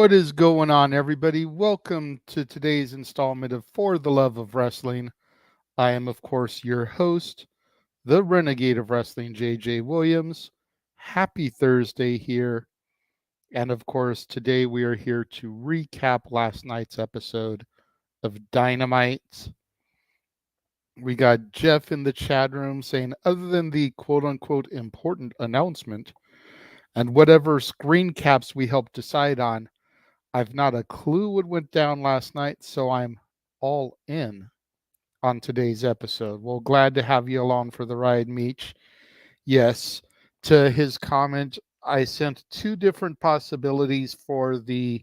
What is going on, everybody? Welcome to today's installment of For the Love of Wrestling. I am, of course, your host, the Renegade of Wrestling, JJ Williams. Happy Thursday here. And of course, today we are here to recap last night's episode of Dynamite. We got Jeff in the chat room saying, other than the quote unquote important announcement and whatever screen caps we helped decide on, I've not a clue what went down last night, so I'm all in on today's episode. Well, glad to have you along for the ride, Meech. Yes, to his comment, I sent two different possibilities for the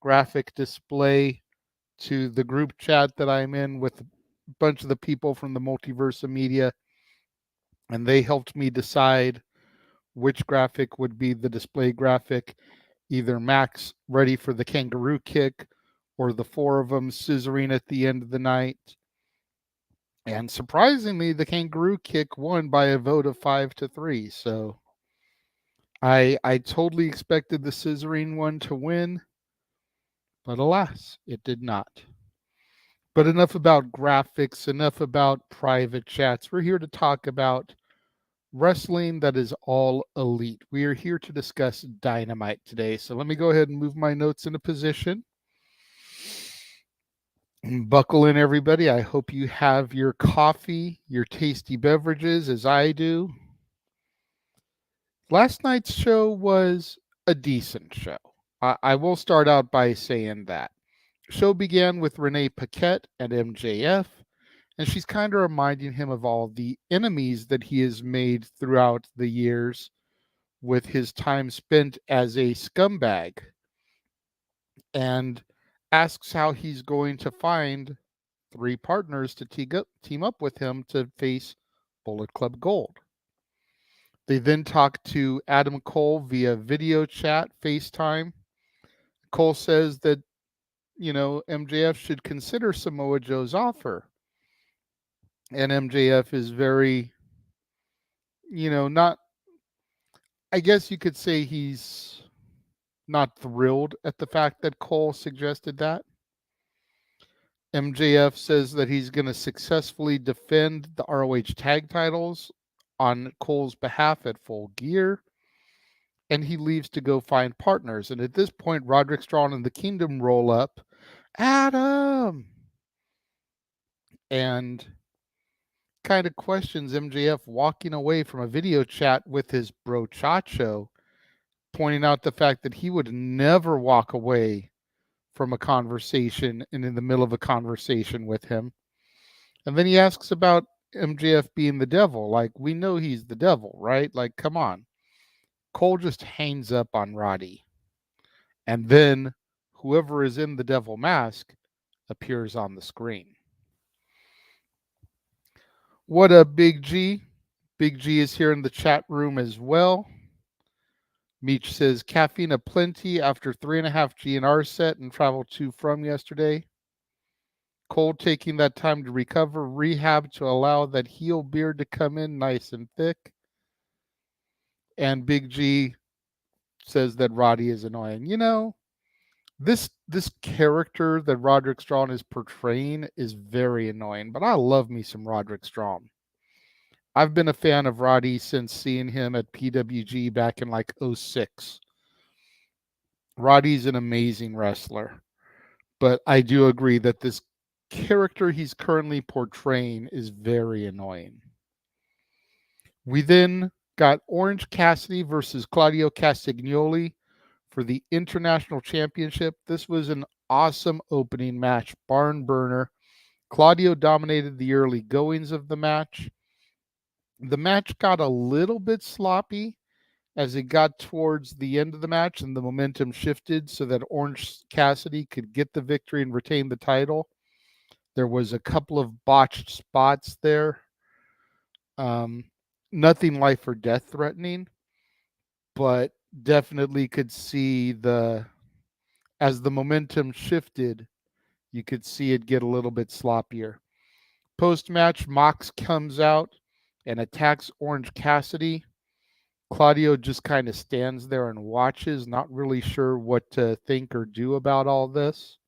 graphic display to the group chat that I'm in with a bunch of the people from the Multiverse of Media, and they helped me decide which graphic would be the display graphic, either Max ready for the kangaroo kick or the four of them scissoring at the end of the night. And surprisingly, the kangaroo kick won by a vote of 5-3. So I totally expected the scissoring one to win, but alas, it did not. But enough about graphics, enough about private chats. We're here to talk about wrestling that is all elite. We are here to discuss Dynamite today. So let me go ahead and move my notes into position. Buckle in, everybody. I hope you have your coffee, your tasty beverages, as I do. Last night's show was a decent show. I will start out by saying that. Show began with Renee Paquette and MJF, and she's kind of reminding him of all the enemies that he has made throughout the years with his time spent as a scumbag, and asks how he's going to find three partners to team up with him to face Bullet Club Gold. They then talk to Adam Cole via video chat, FaceTime. Cole says that, MJF should consider Samoa Joe's offer. And MJF is very, not, I guess you could say he's not thrilled at the fact that Cole suggested that. MJF says that he's going to successfully defend the ROH tag titles on Cole's behalf at Full Gear, and he leaves to go find partners. And at this point, Roderick Strong and the Kingdom roll up. Adam! And kind of questions MJF walking away from a video chat with his bro Chacho, pointing out the fact that he would never walk away from a conversation and in the middle of a conversation with him. And then he asks about MJF being the devil. Like, we know he's the devil, right? Like, come on. Cole just hangs up on Roddy. And then whoever is in the devil mask appears on the screen. What up, Big G? Big G is here in the chat room as well. Meech says, caffeine aplenty after 3.5 GNR set and travel to from yesterday. Cole taking that time to recover, rehab to allow that heel beard to come in nice and thick. And Big G says that Roddy is annoying. This character that Roderick Strong is portraying is very annoying, but I love me some Roderick Strong. I've been a fan of Roddy since seeing him at PWG back in like 06. Roddy's an amazing wrestler, but I do agree that this character he's currently portraying is very annoying. We then got Orange Cassidy versus Claudio Castagnoli for the International Championship. This was an awesome opening match, barn burner. Claudio dominated the early goings of the match. The match got a little bit sloppy as it got towards the end of the match and the momentum shifted so that Orange Cassidy could get the victory and retain the title. There was a couple of botched spots there. Nothing life or death threatening, but definitely could see as the momentum shifted, you could see it get a little bit sloppier. Post-match, Mox comes out and attacks Orange Cassidy. Claudio just kind of stands there and watches, not really sure what to think or do about all this.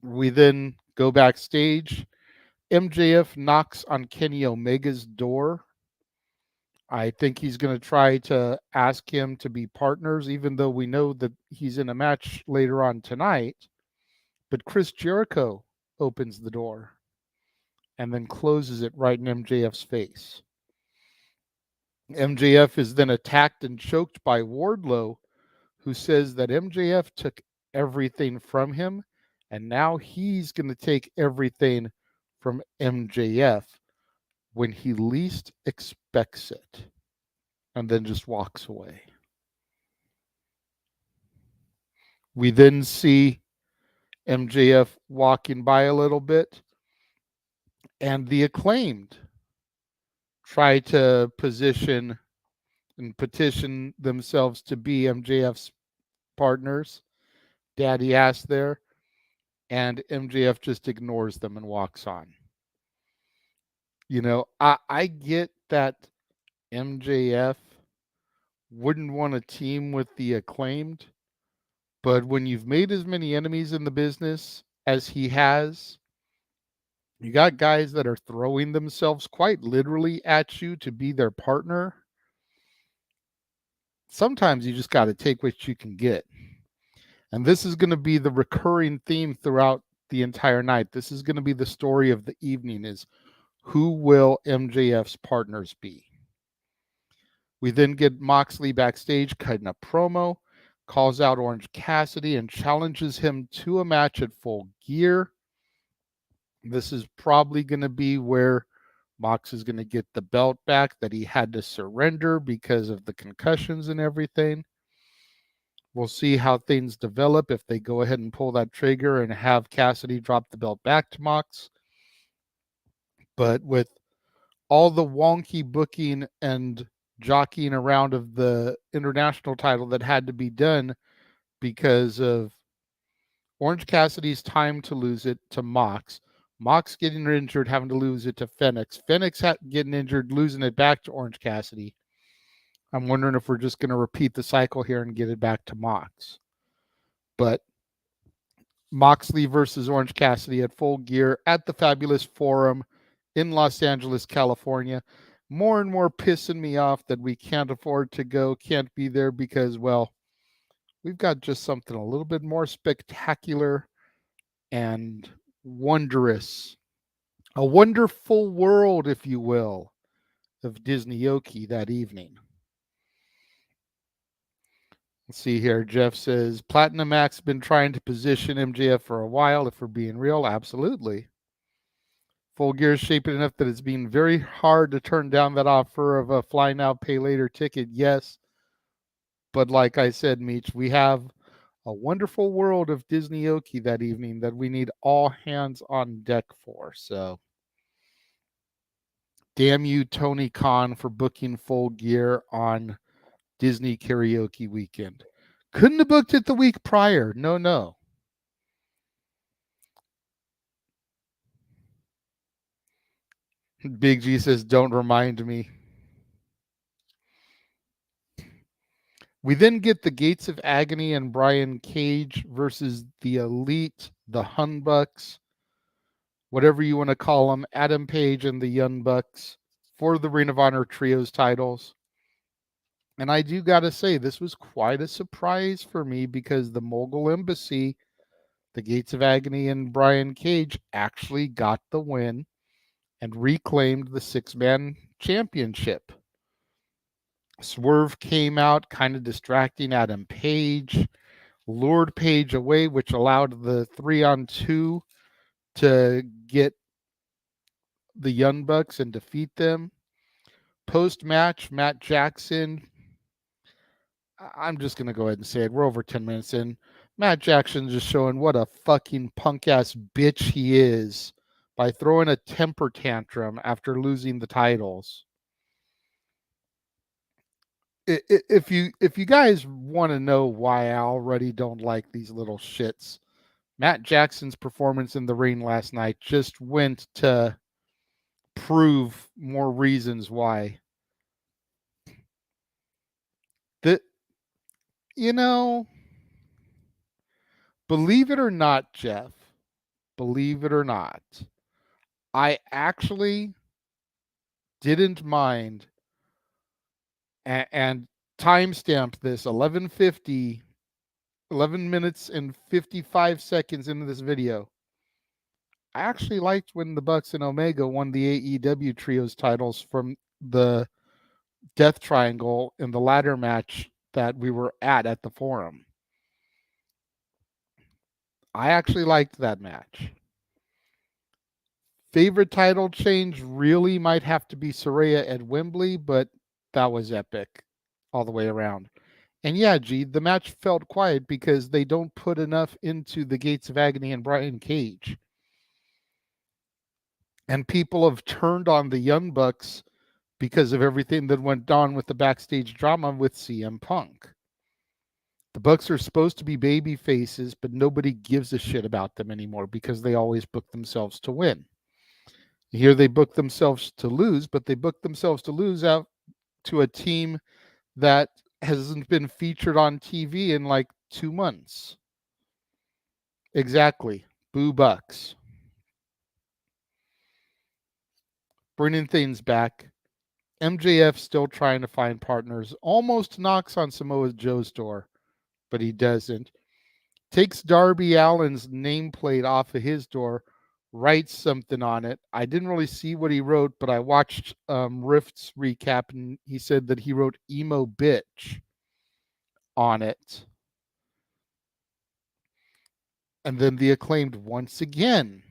We then go backstage. MJF knocks on Kenny Omega's door. I think he's going to try to ask him to be partners, even though we know that he's in a match later on tonight. But Chris Jericho opens the door and then closes it right in MJF's face. MJF is then attacked and choked by Wardlow, who says that MJF took everything from him, and now he's going to take everything from MJF when he least expects it, and then just walks away. We then see MJF walking by a little bit, and the Acclaimed try to position and petition themselves to be MJF's partners. Daddy ass there, and MJF just ignores them and walks on. You know, I get that MJF wouldn't want to team with the Acclaimed, but when you've made as many enemies in the business as he has, you got guys that are throwing themselves quite literally at you to be their partner. Sometimes you just got to take what you can get. And this is going to be the recurring theme throughout the entire night. This is going to be the story of the evening, is who will MJF's partners be? We then get Moxley backstage cutting a promo, calls out Orange Cassidy and challenges him to a match at Full Gear. This is probably going to be where Mox is going to get the belt back that he had to surrender because of the concussions and everything. We'll see how things develop if they go ahead and pull that trigger and have Cassidy drop the belt back to Mox. But with all the wonky booking and jockeying around of the international title that had to be done because of Orange Cassidy's time to lose it to Mox, Mox getting injured, having to lose it to Fenix, getting injured, losing it back to Orange Cassidy. I'm wondering if we're just going to repeat the cycle here and get it back to Mox. But Moxley versus Orange Cassidy at Full Gear at the Fabulous Forum in Los Angeles, California. More and more pissing me off that we can't afford to go, can't be there because, well, we've got just something a little bit more spectacular and wondrous. A wonderful world, if you will, of Disney-oki that evening. Let's see here. Jeff says, Platinum Max been trying to position MJF for a while, if we're being real. Absolutely. Full Gear is shaping enough that it's being very hard to turn down that offer of a fly now, pay later ticket. Yes. But like I said, Meech, we have a wonderful world of Disney-oki that evening that we need all hands on deck for. So, damn you, Tony Khan, for booking Full Gear on Disney Karaoke Weekend. Couldn't have booked it the week prior. No. Big G says, don't remind me. We then get the Gates of Agony and Brian Cage versus the Elite, the Hun Bucks, whatever you want to call them, Adam Page and the Young Bucks for the Ring of Honor Trios titles. And I do got to say, this was quite a surprise for me because the Mogul Embassy, the Gates of Agony and Brian Cage actually got the win and reclaimed the six-man championship. Swerve came out kind of distracting Adam Page, lured Page away, which allowed the 3-on-2 to get the Young Bucks and defeat them. Post-match, Matt Jackson, I'm just going to go ahead and say it. We're over 10 minutes in. Matt Jackson just showing what a fucking punk-ass bitch he is by throwing a temper tantrum after losing the titles. If you guys want to know why I already don't like these little shits, Matt Jackson's performance in the ring last night just went to prove more reasons why. You know, believe it or not, Jeff, believe it or not, I actually didn't mind and timestamped this 11 minutes and 55 seconds into this video. I actually liked when the Bucks and Omega won the AEW Trios titles from the Death Triangle in the ladder match that we were at the forum. I actually liked that match. Favorite title change really might have to be Saraya at Wembley, but that was epic all the way around. And yeah, G, the match felt quiet because they don't put enough into the Gates of Agony and Brian Cage. And people have turned on the Young Bucks because of everything that went on with the backstage drama with CM Punk. The Bucks are supposed to be baby faces, but nobody gives a shit about them anymore because they always book themselves to win. Here they book themselves to lose, but they book themselves to lose out to a team that hasn't been featured on TV in like 2 months. Exactly. Boo Bucks. Bringing things back. MJF still trying to find partners. Almost knocks on Samoa Joe's door, but he doesn't. Takes Darby Allin's nameplate off of his door, writes something on it. I didn't really see what he wrote, but I watched Rift's recap, and he said that he wrote emo bitch on it. And then the Acclaimed once again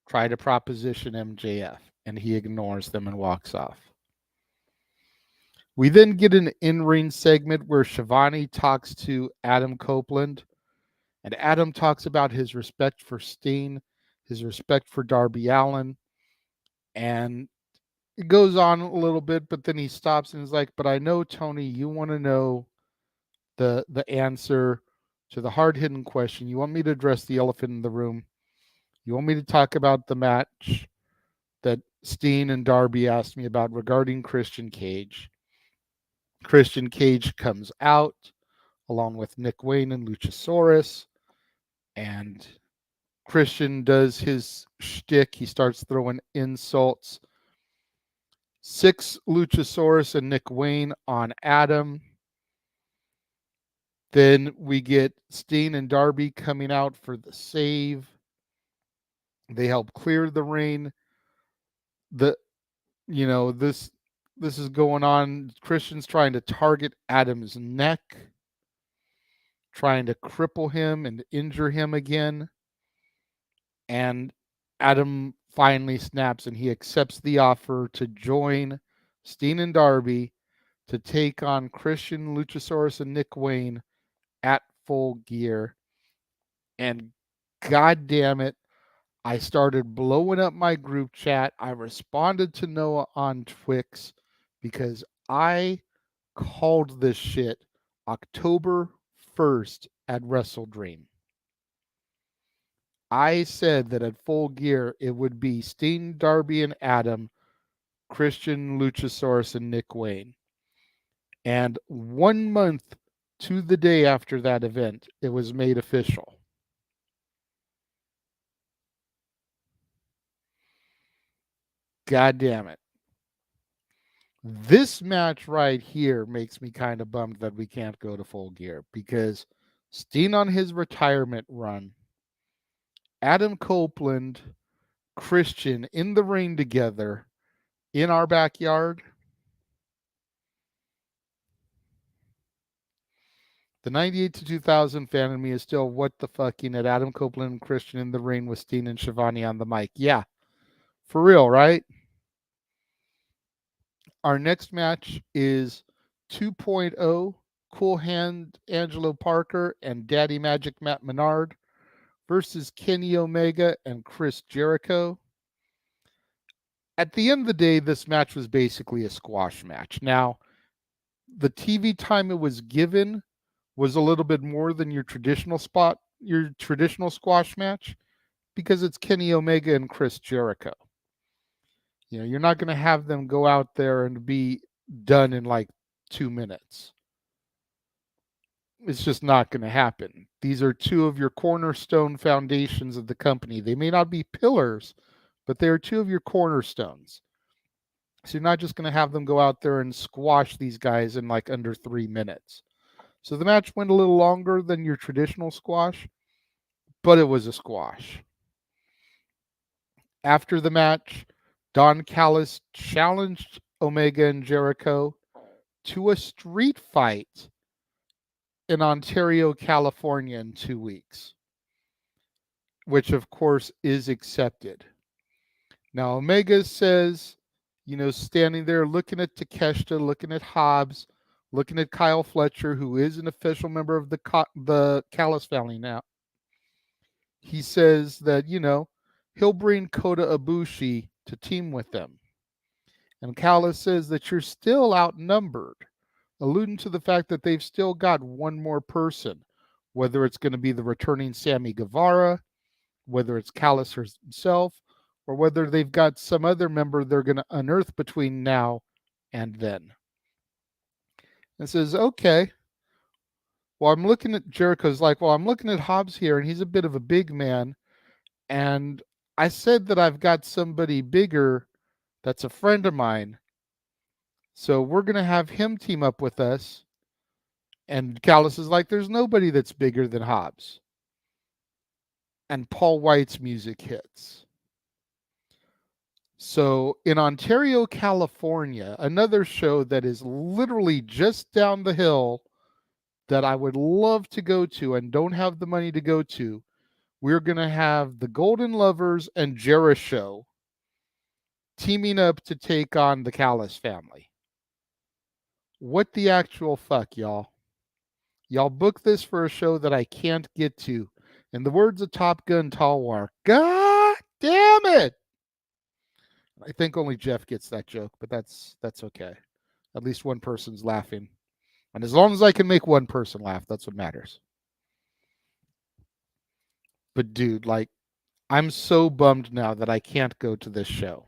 try to proposition MJF, and he ignores them and walks off. We then get an in-ring segment where Shivani talks to Adam Copeland, and Adam talks about his respect for Steen, his respect for Darby Allin, and it goes on a little bit, but then he stops and is like, but I know, Tony, you want to know the answer to the hard-hitting question. You want me to address the elephant in the room. You want me to talk about the match that Steen and Darby asked me about regarding Christian Cage. Christian Cage comes out along with Nick Wayne and Luchasaurus, and Christian does his shtick. He starts throwing insults. 6 Luchasaurus and Nick Wayne on Adam. Then we get Steen and Darby coming out for the save. They help clear the ring. This is going on. Christian's trying to target Adam's neck, trying to cripple him and injure him again. And Adam finally snaps and he accepts the offer to join Steen and Darby to take on Christian, Luchasaurus, and Nick Wayne at Full Gear. And god damn it, I started blowing up my group chat. I responded to Noah on Twix because I called this shit October 1st at Wrestle Dream. I said that at Full Gear, it would be Steen, Darby, and Adam, Christian, Luchasaurus, and Nick Wayne. And 1 month to the day after that event, it was made official. God damn it. This match right here makes me kind of bummed that we can't go to Full Gear because Steen on his retirement run, Adam Copeland, Christian in the ring together in our backyard. The 98 to 2000 fan in me is still what the fucking at Adam Copeland and Christian in the ring with Steen and Shivani on the mic. Yeah, for real, right? Our next match is 2.0 Cool Hand Angelo Parker and Daddy Magic Matt Menard versus Kenny Omega and Chris Jericho. At the end of the day, this match was basically a squash match. Now, the TV time it was given was a little bit more than your traditional squash match because it's Kenny Omega and Chris Jericho. You're not going to have them go out there and be done in like 2 minutes. It's just not going to happen. These are two of your cornerstone foundations of the company. They may not be pillars, but they are two of your cornerstones. So you're not just going to have them go out there and squash these guys in like under 3 minutes. So the match went a little longer than your traditional squash, but it was a squash. After the match, Don Callis challenged Omega and Jericho to a street fight in Ontario, California in 2 weeks, which of course is accepted. Now, Omega says, standing there looking at Takeshita, looking at Hobbs, looking at Kyle Fletcher, who is an official member of the Callis family now. He says that, he'll bring Kota Ibushi to team with them. And Callis says that you're still outnumbered, alluding to the fact that they've still got one more person, whether it's going to be the returning Sammy Guevara, whether it's Callis himself, or whether they've got some other member they're going to unearth between now and then. And says, okay. Well, I'm looking at Jericho's like, well, I'm looking at Hobbs here, and he's a bit of a big man. And I said that I've got somebody bigger that's a friend of mine. So we're going to have him team up with us. And Callis is like, there's nobody that's bigger than Hobbs. And Paul White's music hits. So in Ontario, California, another show that is literally just down the hill that I would love to go to and don't have the money to go to, we're going to have the Golden Lovers and Jericho teaming up to take on the Callis family. What the actual fuck, y'all? Y'all book this for a show that I can't get to. In the words of Top Gun Talwar, God damn it! I think only Jeff gets that joke, but that's okay. At least one person's laughing. And as long as I can make one person laugh, that's what matters. But dude, like, I'm so bummed now that I can't go to this show.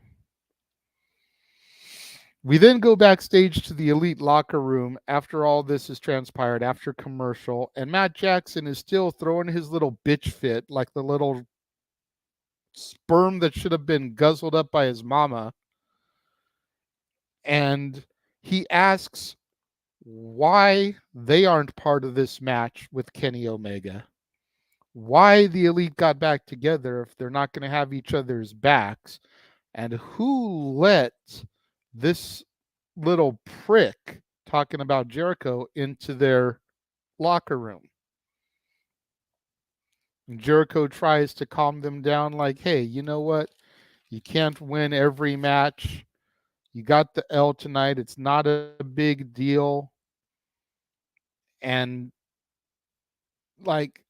We then go backstage to the Elite locker room after all this has transpired, after commercial, and Matt Jackson is still throwing his little bitch fit, like the little sperm that should have been guzzled up by his mama. And he asks why they aren't part of this match with Kenny Omega, why the Elite got back together if they're not going to have each other's backs, and who let this little prick talking about Jericho into their locker room. And Jericho tries to calm them down like, hey, you know what? You can't win every match. You got the L tonight. It's not a big deal. And like,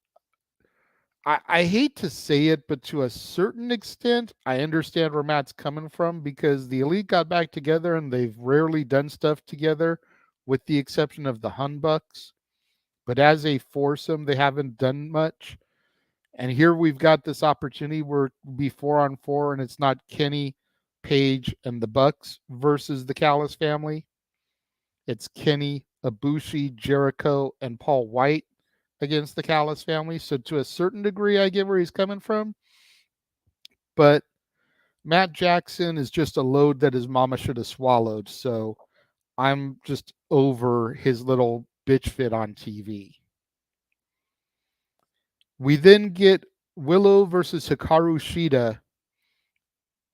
I hate to say it, but to a certain extent, I understand where Matt's coming from, because the Elite got back together and they've rarely done stuff together, with the exception of the Hun Bucks. But as a foursome, they haven't done much. And here we've got this opportunity where it'll be 4-on-4, and it's not Kenny, Page, and the Bucks versus the Callis family. It's Kenny, Ibushi, Jericho, and Paul White against the Callis family. So to a certain degree, I get where he's coming from. But Matt Jackson is just a load that his mama should have swallowed. So I'm just over his little bitch fit on TV. We then get Willow versus Hikaru Shida.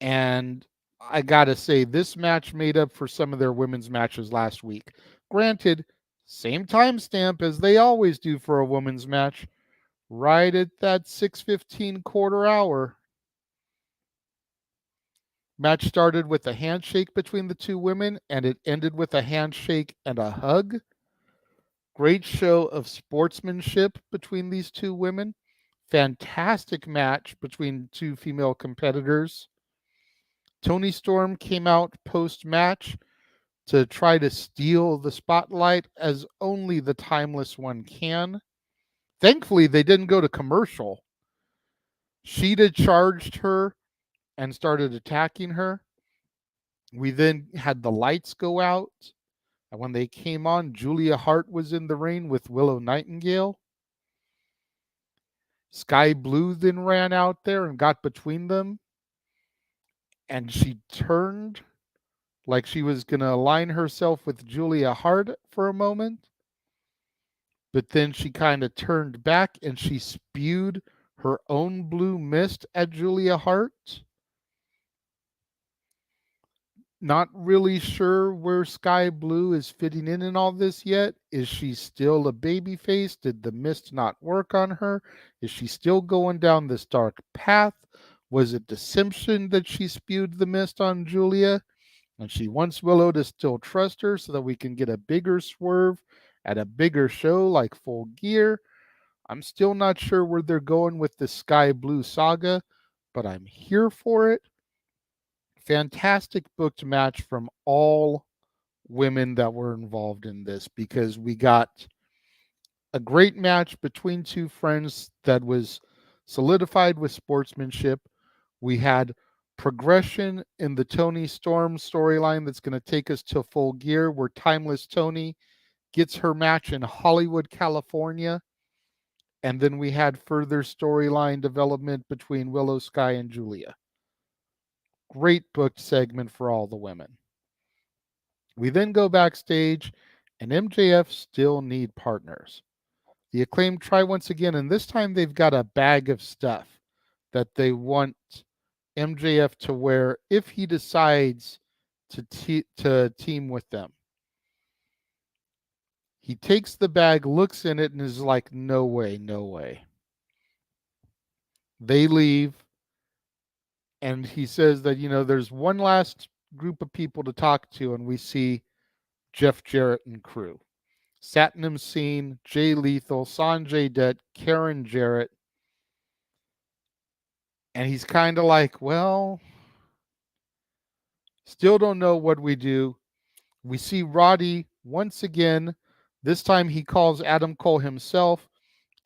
And I got to say, this match made up for some of their women's matches last week. Granted, same timestamp as they always do for a women's match, right at that 6:15 quarter hour. Match started with a handshake between the two women, and it ended with a handshake and a hug. Great show of sportsmanship between these two women. Fantastic match between two female competitors. Toni Storm came out post-match to try to steal the spotlight as only the timeless one can. Thankfully, they didn't go to commercial. Shida charged her and started attacking her. We then had the lights go out. And when they came on, Julia Hart was in the ring with Willow Nightingale. Sky Blue then ran out there and got between them, and she turned like she was going to align herself with Julia Hart for a moment, but then she kind of turned back and she spewed her own blue mist at Julia Hart. Not really sure where Sky Blue is fitting in all this yet. Is she still a baby face? Did the mist not work on her? Is she still going down this dark path? Was it deception that she spewed the mist on Julia? And she wants Willow to still trust her so that we can get a bigger swerve at a bigger show like Full Gear. I'm still not sure where they're going with the Sky Blue saga, but I'm here for it. Fantastic booked match from all women that were involved in this, because we got a great match between two friends that was solidified with sportsmanship. We had progression in the Tony Storm storyline that's going to take us to Full Gear, where Timeless Tony gets her match in Hollywood, California. And then we had further storyline development between Willow, Sky, and Julia. Great booked segment for all the women. We then go backstage, and MJF still need partners. The Acclaimed try once again, and this time they've got a bag of stuff that they want MJF to wear if he decides to team with them. He takes the bag, looks in it, and is like, no way, no way. They leave, and he says that, there's one last group of people to talk to, and we see Jeff Jarrett and crew. Satnam Singh, Jay Lethal, Sanjay Dutt, Karen Jarrett. And he's kind of like, well, still don't know what we do. We see Roddy once again. This time he calls Adam Cole himself,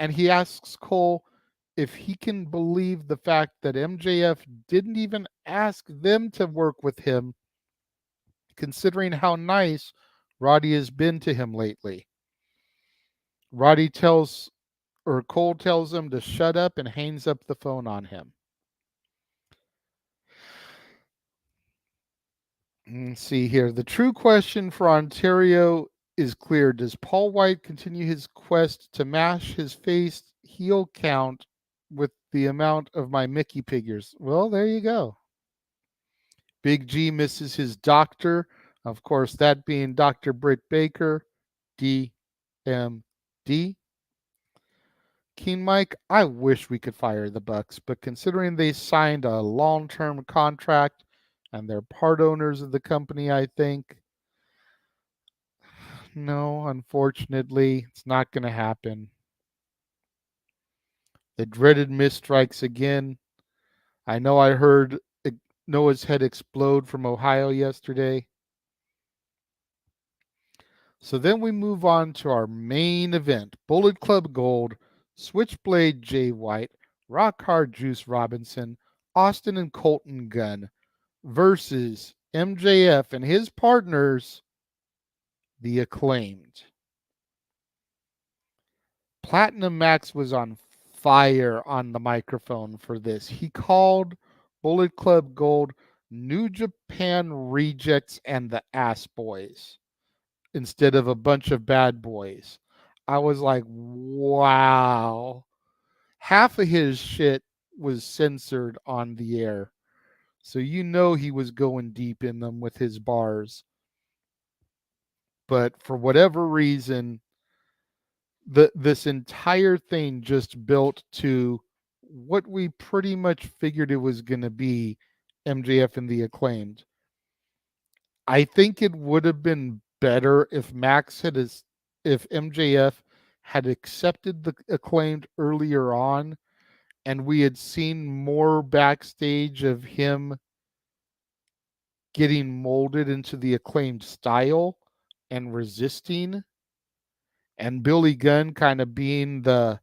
and he asks Cole if he can believe the fact that MJF didn't even ask them to work with him, considering how nice Roddy has been to him lately. Cole tells him to shut up and hangs up the phone on him. Let's see here. The true question for Ontario is clear. Does Paul White continue his quest to mash his face heel count with the amount of my Mickey figures? Well, there you go. Big G misses his doctor. Of course, that being Dr. Britt Baker, DMD. Keen Mike, I wish we could fire the Bucks, but considering they signed a long-term contract and they're part owners of the company, I think, no, unfortunately, it's not going to happen. The dreaded miss strikes again. I know I heard Noah's head explode from Ohio yesterday. So then we move on to our main event. Bullet Club Gold, Switchblade Jay White, Rock Hard Juice Robinson, Austin and Colton Gunn versus MJF and his partners, the Acclaimed. Platinum Max was on fire on the microphone for this. He called Bullet Club Gold New Japan Rejects and the Ass Boys instead of a bunch of bad boys. I was like, wow. Half of his shit was censored on the air. So he was going deep in them with his bars. But for whatever reason, this entire thing just built to what we pretty much figured it was going to be, MJF and the Acclaimed. I think it would have been better if if MJF had accepted the Acclaimed earlier on and we had seen more backstage of him getting molded into the Acclaimed style and resisting, and Billy Gunn kind of being the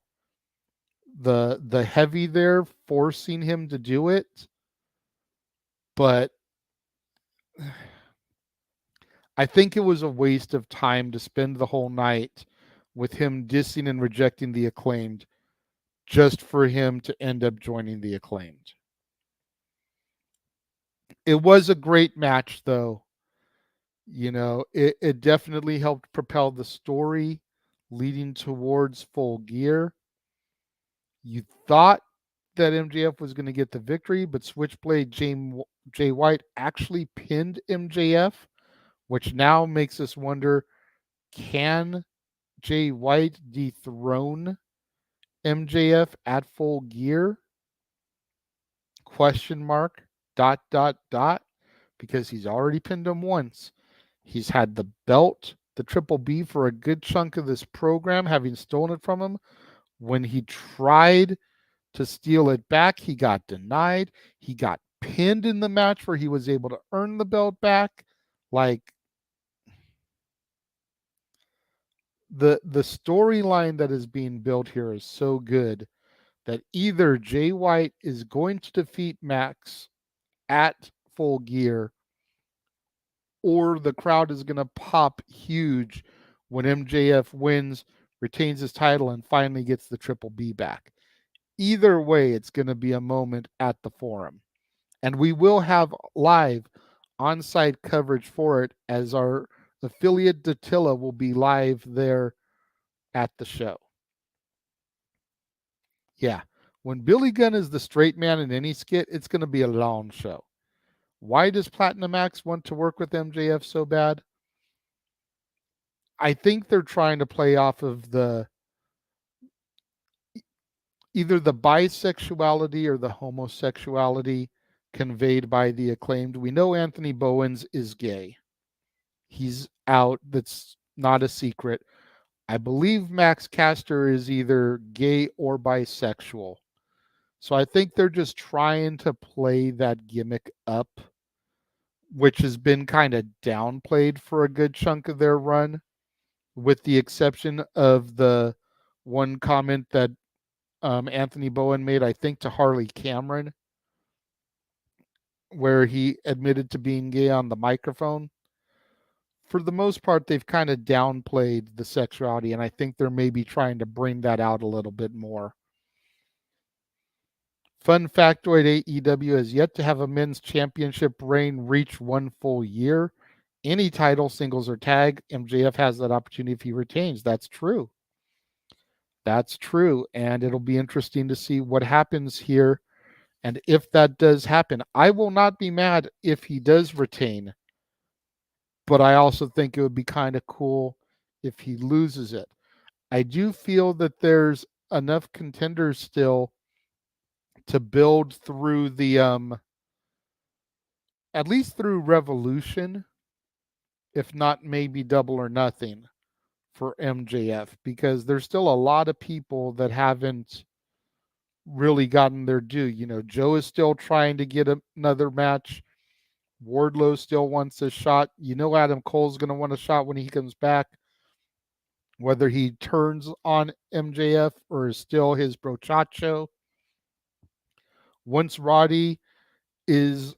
heavy there, forcing him to do it. But I think it was a waste of time to spend the whole night with him dissing and rejecting the Acclaimed just for him to end up joining the Acclaimed. It was a great match, though. It definitely helped propel the story leading towards Full Gear. You thought that MJF was going to get the victory, but Switchblade Jay White actually pinned MJF, which now makes us wonder, can Jay White dethrone MJF at Full Gear? Question mark, ... because he's already pinned him once. He's had the belt, the Triple B, for a good chunk of this program, having stolen it from him. When he tried to steal it back, he got denied. He got pinned in the match where he was able to earn the belt back. Like, the storyline that is being built here is so good that either Jay White is going to defeat Max at Full Gear, or the crowd is going to pop huge when MJF wins, retains his title, and finally gets the Triple B back. Either way, it's going to be a moment at the Forum. And we will have live on-site coverage for it, as our affiliate Datilla will be live there at the show. Yeah, when Billy Gunn is the straight man in any skit, it's going to be a long show. Why does Platinum Max want to work with MJF so bad? I think they're trying to play off of either the bisexuality or the homosexuality conveyed by the Acclaimed. We know Anthony Bowens is gay. He's out. That's not a secret. I believe Max Caster is either gay or bisexual. So I think they're just trying to play that gimmick up, which has been kind of downplayed for a good chunk of their run, with the exception of the one comment that Anthony Bowen made, I think, to Harley Cameron, where he admitted to being gay on the microphone. For the most part, they've kind of downplayed the sexuality, and I think they're maybe trying to bring that out a little bit more. Fun factoid, AEW has yet to have a men's championship reign reach 1 full year. Any title, singles or tag, MJF has that opportunity if he retains. That's true. That's true. And it'll be interesting to see what happens here. And if that does happen, I will not be mad if he does retain. But I also think it would be kind of cool if he loses it. I do feel that there's enough contenders still to build through the at least through Revolution, if not maybe Double or Nothing, for MJF, because there's still a lot of people that haven't really gotten their due. Joe is still trying to get another match. Wardlow still wants a shot. Adam Cole's going to want a shot when he comes back, whether he turns on MJF or is still his brochacho. Once Roddy is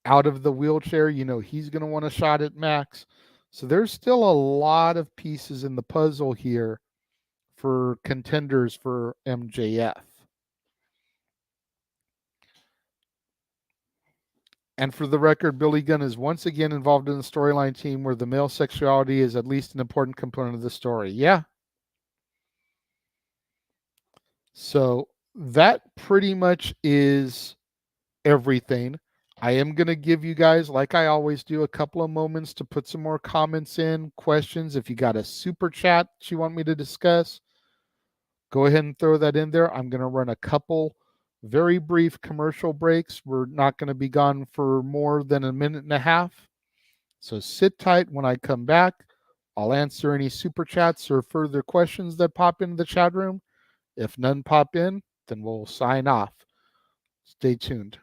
out of the wheelchair, he's going to want a shot at Max. So there's still a lot of pieces in the puzzle here for contenders for MJF. And for the record, Billy Gunn is once again involved in the storyline team where the male sexuality is at least an important component of the story. Yeah. So that pretty much is everything. I am going to give you guys, like I always do, a couple of moments to put some more comments in, questions. If you got a super chat that you want me to discuss, go ahead and throw that in there. I'm going to run a couple very brief commercial breaks. We're not going to be gone for more than a minute and a half. So sit tight. When I come back, I'll answer any super chats or further questions that pop into the chat room. If none pop in, then we'll sign off. Stay tuned.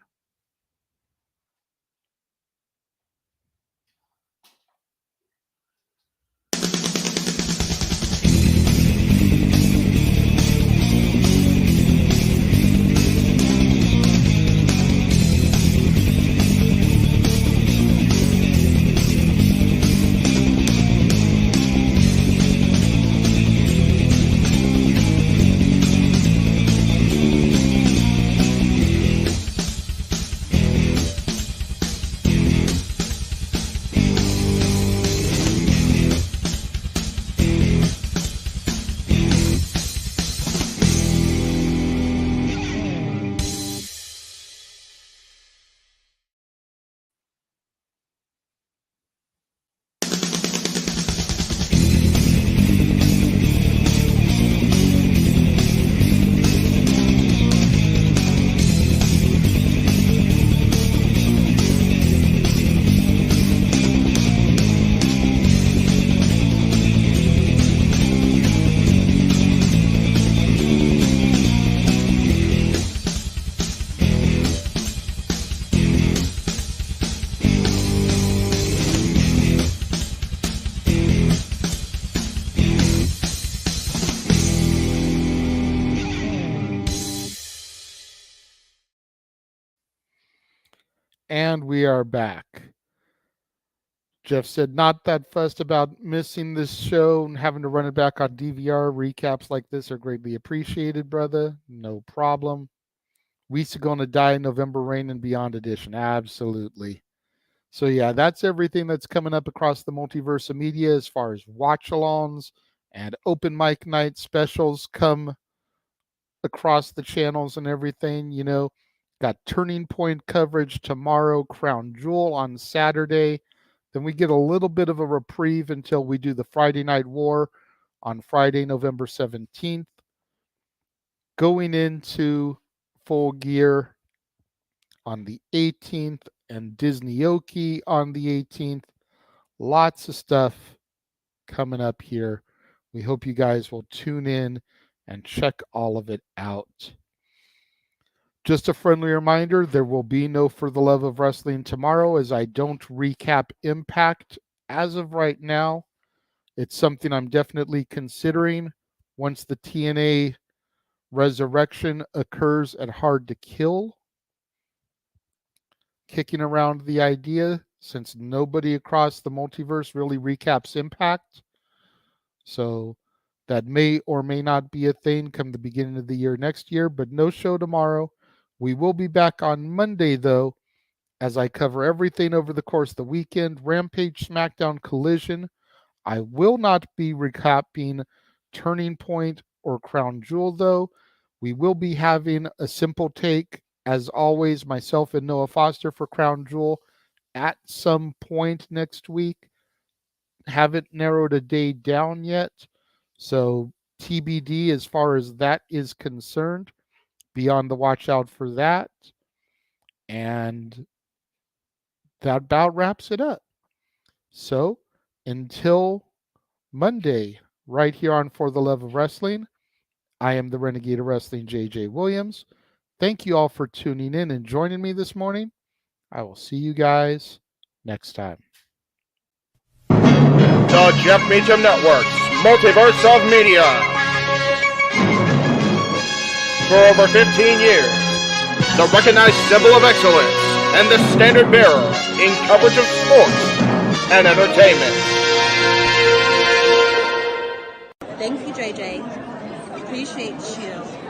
And we are back. Jeff said, not that fussed about missing this show and having to run it back on DVR. Recaps like this are greatly appreciated, brother. No problem. We Gonna Die, November Rain and Beyond edition. Absolutely. So yeah, that's everything that's coming up across the multiverse of media as far as watch-alongs and open mic night specials come across the channels and everything. You know, got Turning Point coverage tomorrow, Crown Jewel on Saturday. Then we get a little bit of a reprieve until we do the Friday Night War on Friday, November 17th. Going into Full Gear on the 18th and Disney-oki on the 18th. Lots of stuff coming up here. We hope you guys will tune in and check all of it out. Just a friendly reminder, there will be no For the Love of Wrestling tomorrow, as I don't recap Impact as of right now. It's something I'm definitely considering once the TNA resurrection occurs at Hard to Kill. Kicking around the idea, since nobody across the multiverse really recaps Impact. So that may or may not be a thing come the beginning of the year next year, but no show tomorrow. We will be back on Monday, though, as I cover everything over the course of the weekend. Rampage, SmackDown, Collision. I will not be recapping Turning Point or Crown Jewel, though. We will be having a simple take, as always, myself and Noah Foster for Crown Jewel at some point next week. Haven't narrowed a day down yet, so TBD as far as that is concerned. Be on the watch out for that. And that about wraps it up. So until Monday, right here on For the Love of Wrestling, I am the Renegade of Wrestling, JJ Williams. Thank you all for tuning in and joining me this morning. I will see you guys next time. The Jeff Meacham Network's Multiverse of Media. For over 15 years, the recognized symbol of excellence and the standard bearer in coverage of sports and entertainment. Thank you, JJ. Appreciate you.